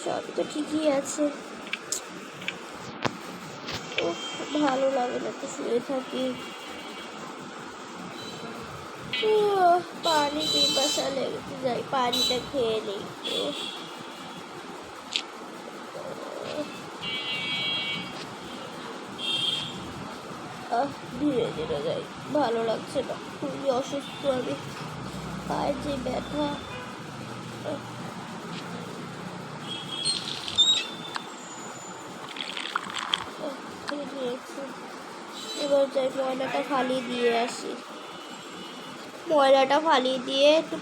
সবই তো ঠিকই আছে। ভালো লাগে না, তো শুয়ে থাকি। পানি পিপাসা লেগেছে, যাই পানিটা খেয়ে নিই। ধীরে ধীরে যাই, ভালো লাগছে না, খুবই অসুস্থ আমি, পায়ের যে ব্যথা। এবার যাই ময়লাটা ফালিয়ে দিয়ে আসি। ময়লাটা ফালিয়ে দিয়ে একটু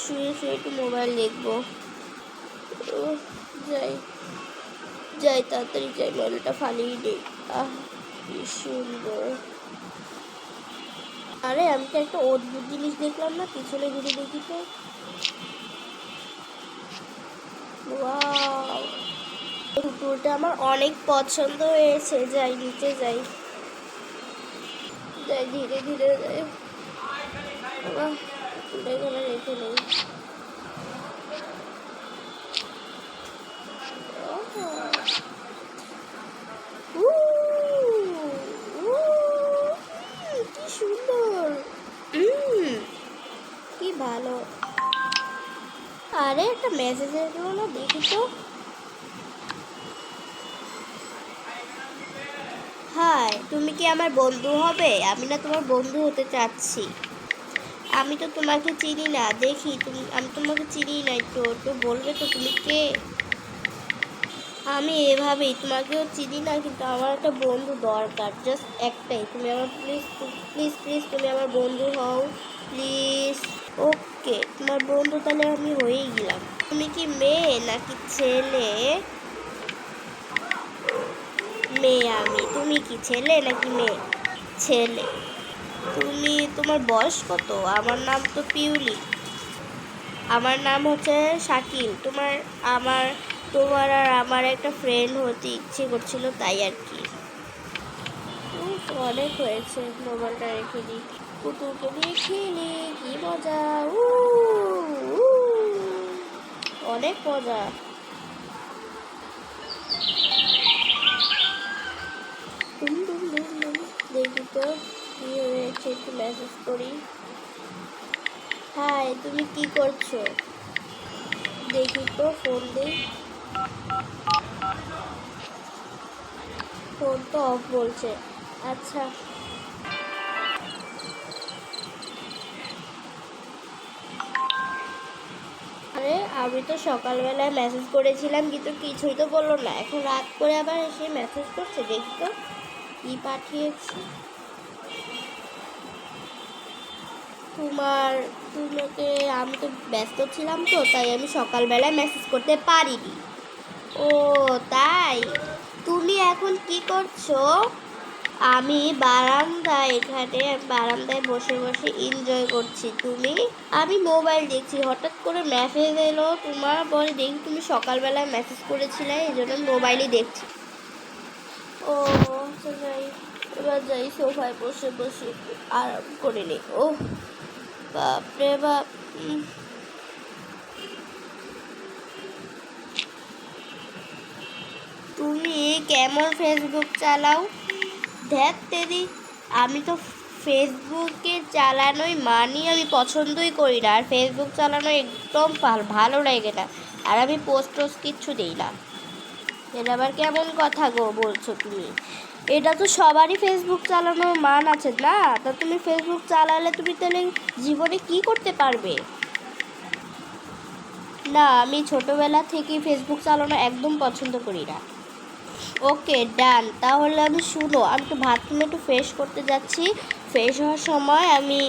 শুয়ে শুয়ে একটু মোবাইল দেখবো। যাই যাই তাড়াতাড়ি যাই, ময়লাটা ফালিয়ে দিই। কি সুন্দর। আরে আমি তো একটা অদ্ভুত জিনিস দেখলাম না, পিছনে ঘুরে দেখি তো। ওয়াও, কুকুরটা আমার অনেক পছন্দ হয়েছে। যাই নিচে যাই, যাই ধীরে ধীরে যাই। এখানে রেখে নেই। কি সুন্দর, কি ভালো। আরে একটা মেসেজ এলো না, দেখি তো। হাই, তুমি কি আমার বন্ধু হবে? আমি না তোমার বন্ধু হতে চাচ্ছি। আমি তো তোমাকে চিনি না, দেখি আমি তোমাকে চিনি না, একটু বলবে তো তুমি কে? আমি এভাবেই, তোমাকেও চিনি না, কিন্তু আমার একটা বন্ধু দরকার, জাস্ট একটাই। তুমি আমার প্লিজ প্লিজ প্লিজ তুমি আমার বন্ধু হও প্লিজ। ওকে, তোমার বন্ধু তাহলে আমি হয়েই গেলাম। তুমি কি মেয়ে নাকি ছেলে? মেয়ে আমি। তুমি কি ছেলে নাকি মেয়ে? ছেলে। তোমার বয়স কত? আমার নাম তো পিউলি। আমার নাম হচ্ছে শাকিল। তোমার আর আমার একটা ফ্রেন্ড হতে ইচ্ছে করছিল, তাই আর কি। অনেক হয়েছে, মোবাইলটা রেখে দিই। পুতুলকে নিয়ে খেলি, কি মজা। অনেক মজা। দেখি তো কি হয়েছে, একটু মেসেজ করি। হাই, তুমি কি করছো? দেখি তো, ফোন দিই। ফোন তো অফ বলছে। আচ্ছা, আরে আমি তো সকালবেলায় মেসেজ করেছিলাম, কিন্তু কিছুই তো বললো না। এখন রাত করে আবার এসে মেসেজ করছে, দেখি তো কি পাঠিয়েছি। তোমাকে আমি তো ব্যস্ত ছিলাম, তো তাই আমি সকালবেলায় মেসেজ করতে পারিনি। ও তাই, তুমি এখন কি করছো? আমি বারান্দায় বসে বসে এনজয় করছি। তুমি? আমি মোবাইল দেখছি, হঠাৎ করে মেসেজ এলো তোমার, বলে দেখি তুমি সকালবেলায় মেসেজ করেছিলে, এই জন্য মোবাইলই দেখছি। ও আচ্ছা, এবার যাই সোফায় বসে বসে আরাম করে নি। ও বাপরে বাপ। তুমি কেমন ফেসবুক চালাও? ধ্যাত তেরি, আমি তো ফেসবুকে চালানোই আমি পছন্দই করি না, আর ফেসবুক চালানো একদম ভালো লাগে না। আর আমি পোস্ট কিচ্ছু দিই না। এটা আবার কেমন কথা গো বলছো তুমি? এটা তো সবারই ফেসবুক চালানোর মান আছে না? তা তুমি ফেসবুক চালালে তুমি তাহলে জীবনে কি করতে পারবে? না, আমি ছোটবেলা থেকেই ফেসবুক চালানো একদম পছন্দ করি না। ওকে ডান, তাহলে আমি একটু বাথরুমে একটু ফ্রেশ করতে যাচ্ছি। ফ্রেশ হওয়ার সময় আমি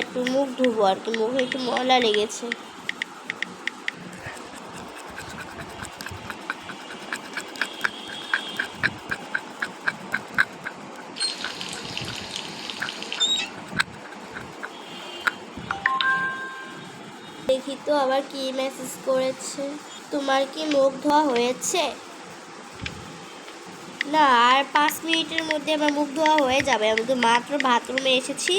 একটু মুখ ধুবো আর কি, মুখে একটু ময়লা লেগেছে। দেখি তো আবার কি মেসেজ করেছে। তোমার কি মুখ ধোয়া হয়েছে? না, আর 5 মিনিটের মধ্যে আমার মুখ ধোয়া হয়ে যাবে। আমি তো মাত্র বাথরুমে এসেছি,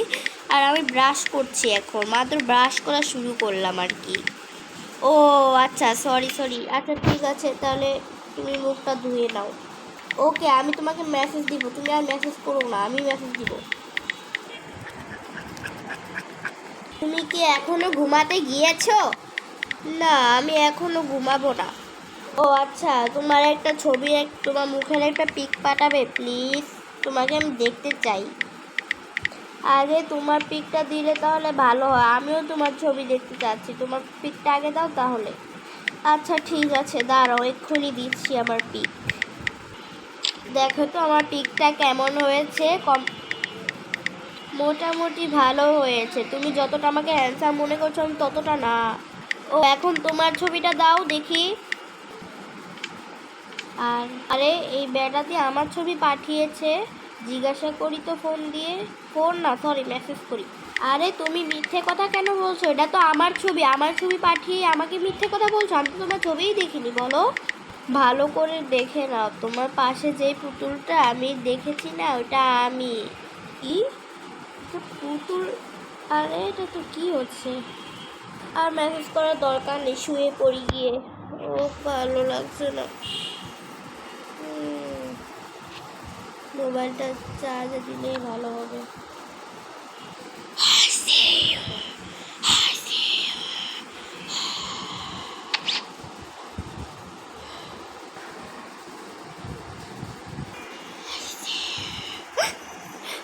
আর আমি ব্রাশ করছি, এখন মাত্র ব্রাশ করা শুরু করলাম আর কি। ও আচ্ছা, সরি সরি। আচ্ছা ঠিক আছে, তাহলে তুমি মুখটা ধুয়ে নাও। ওকে, আমি তোমাকে মেসেজ দিব, তুমি আর মেসেজ করো না, আমি মেসেজ দিব। তুমি কি এখনো ঘুমাতে গিয়েছো? না, আমি এখনো ঘুমাবো না। ও আচ্ছা, তোমার একটা ছবি, তোমার মুখের একটা পিক পাঠাবে প্লিজ? তোমাকে আমি দেখতে চাই। আগে তোমার পিকটা দিলে তাহলে ভালো হয়, আমিও তোমার ছবি দেখতে চাচ্ছি। তোমার পিকটা আগে দাও তাহলে। আচ্ছা ঠিক আছে, দাঁড়াও, এক্ষুনি দিচ্ছি আমার পিক। দেখো তো আমার পিকটা কেমন হয়েছে। মোটামুটি ভালো হয়েছে। তুমি যতটা আমাকে হ্যান্ডসাম মনে করছো আমি ততটা না। ও এখন তোমার ছবিটা দাও দেখি। আর আরে এই বেটাটি আমার ছবি পাঠিয়েছে, জিজ্ঞাসা করি তো ফোন দিয়ে। ফোন না, সরি, মেসেজ করি। আরে তুমি মিথ্যে কথা কেন বলছো? এটা তো আমার ছবি, আমার ছবি পাঠিয়ে আমাকে মিথ্যে কথা বলছো? আমি তো তোমার ছবিই দেখিনি। বলো, ভালো করে দেখে নাও। তোমার পাশে যেই পুতুলটা আমি দেখেছি না, ওটা আমি। কি পুতুল? আরে এটা তো কি হচ্ছে? আর মেসেজ করার দরকার নেই, শুয়ে পড়ি গিয়ে। ও ভালো লাগছে না। মোবাইলটা চার্জে দিলেই ভালো হবে।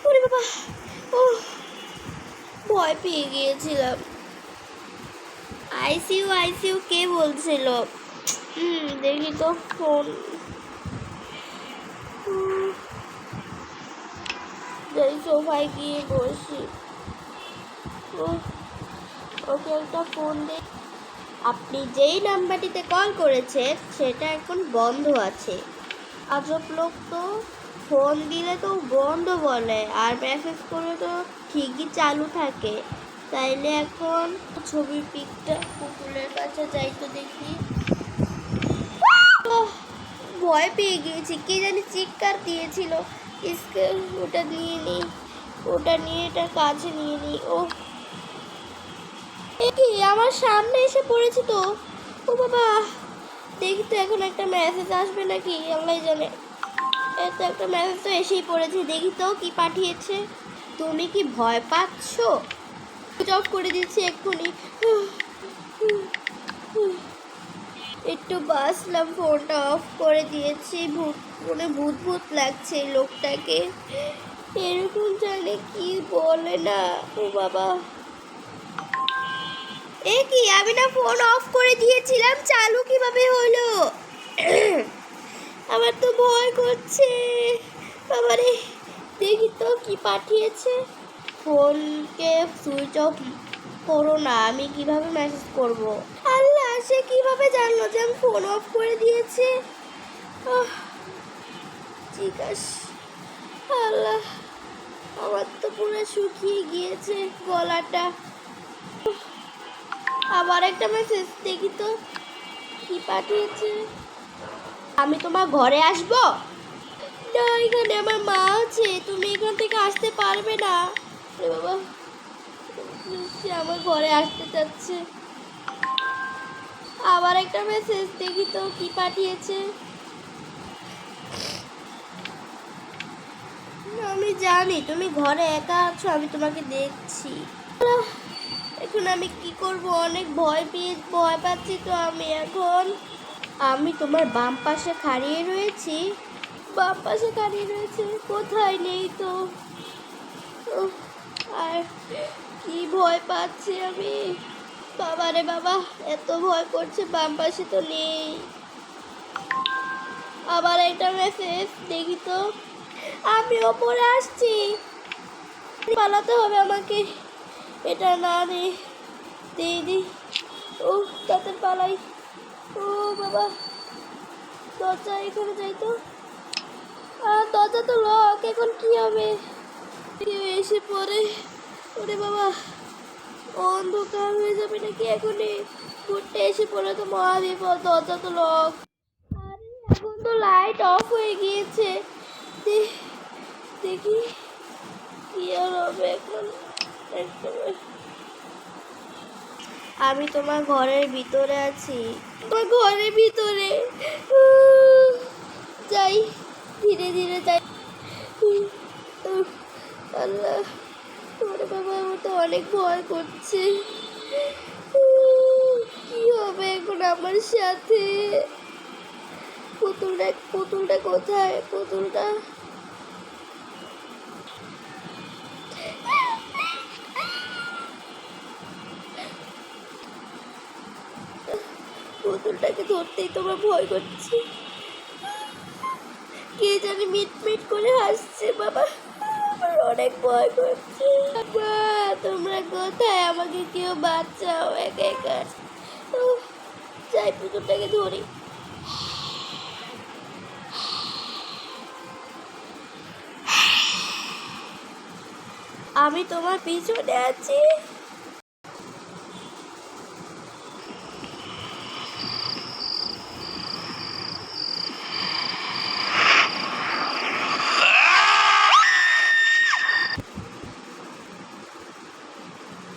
ওরে বাবা, ও ভয় পেয়ে গিয়েছিলাম। আইসিইউ আইসিইউ কে বলছিল? দেখি তো ফোন। যাই সোফায় গিয়ে বসি। ওকে একটা ফোন দে। আপনি যেই নাম্বারটিতে কল করেছেন সেটা এখন বন্ধ আছে। আজব লোক তো, ফোন দিলে তো বন্ধ বলে আর মেসেজ করলে তো ঠিকই চালু থাকে। তাইলে এখন ছবির পিকটা পুতুলের কাছে যাই তো দেখি। ভয় পেয়ে গিয়েছি, কে জানি চিৎকার দিয়েছিল। ইসকে ওটা নিয়ে নিই, ওটা নিয়ে এটা কাছে নিয়ে নিই। ও কি আমার সামনে এসে পড়েছে তো। ও বাবা, দেখি তো এখন একটা মেসেজ আসবে নাকি, আল্লাহ জানে। এত একটা মেসেজ তো এসেই পড়েছে, দেখি তো কি পাঠিয়েছে। তুমি কি ভয় পাচ্ছ? সুইচ অফ করে দিচ্ছি এক্ষুনি। একটু বাসলাম, ফোনটা অফ করে দিয়েছি। ভূত ভূত লাগছে এই লোকটাকে। এরকম জানে কি বলে না। ও বাবা, এ কি, আমি না ফোন অফ করে দিয়েছিলাম, চালু কিভাবে হলো? আমার তো ভয় করছে বাবারে। দেখি তো কি পাঠিয়েছে। ফোনকে সুইচ অফ করো না, আমি কিভাবে মেসেজ করব? আল্লাহ, সে কিভাবে জানলো যে আমি ফোন অফ করে দিয়েছি? জিজ্ঞাস। আল্লাহ, আমার তো পুরো শুকিয়ে গিয়েছে গলাটা। আবার একটা মেসেজ, দেখি তো কি পাঠিয়েছে। আমি তোমার ঘরে আসবো? না, এখানে আমার মা আছে, তুমি এখান থেকে আসতে পারবে না। বাবা, সে আমার ঘরে আসতে চাচ্ছে। আবার একটা মেসেজ, দেখি তো কি পাঠিয়েছে। আমি জানি তুমি ঘরে একা আছো, আমি তোমাকে দেখছি। এখন আমি কি করব? অনেক ভয় পাচ্ছি তো আমি এখন। আমি তোমার বাম পাশে খাড়িয়ে রয়েছি। বাম পাশে খাড়িয়ে রয়েছে, কোথায় নেই তো। আর কি ভয় পাচ্ছি আমি। বাবারে বাবা, এত ভয় করছে, বাম পাশে তো নেই। আবার একটা মেসেজ, দেখি তো। আমি ওপরে আসছি, পালাতে হবে আমাকে। এটা না রে, দিদি। ও তাতে পালাই। ও বাবা, দরজা এখানে যাই তো। আর দরজা তো লক, এখন কি হবে? কেউ এসে পড়ে, ওরে বাবা, অন্ধকার হয়ে যাবে নাকি এখনই? ঘুরতে এসে পড়ে তো মহাবিপদ, দরজা তো লক। আরে এখন তো লাইট অফ হয়ে গিয়েছে। দেখি কি আর হবে এখন। আমি তোমার ঘরের ভিতরে আছি, তোমার ঘরের ভিতরে। যাই, ধীরে ধীরে যাই। আল্লাহ, ওরে বাবা, আমার তো অনেক ভয় করছে। কি হবে এখন আমার সাথে? পুতুলটা কোথায়? পুতুলটা পুতুলটাকে ধরতেই তোমার ভয় করছে। কে জানি মিট মিট করে হাসছে। বাবা, আমার অনেক ভয় করছে। বাবা, তোমরা কোথায়? আমাকে কেউ বাঁচাও, একা একা। যাই, পুতুলটাকে ধরি। আমি তোমার পিছনে আছি।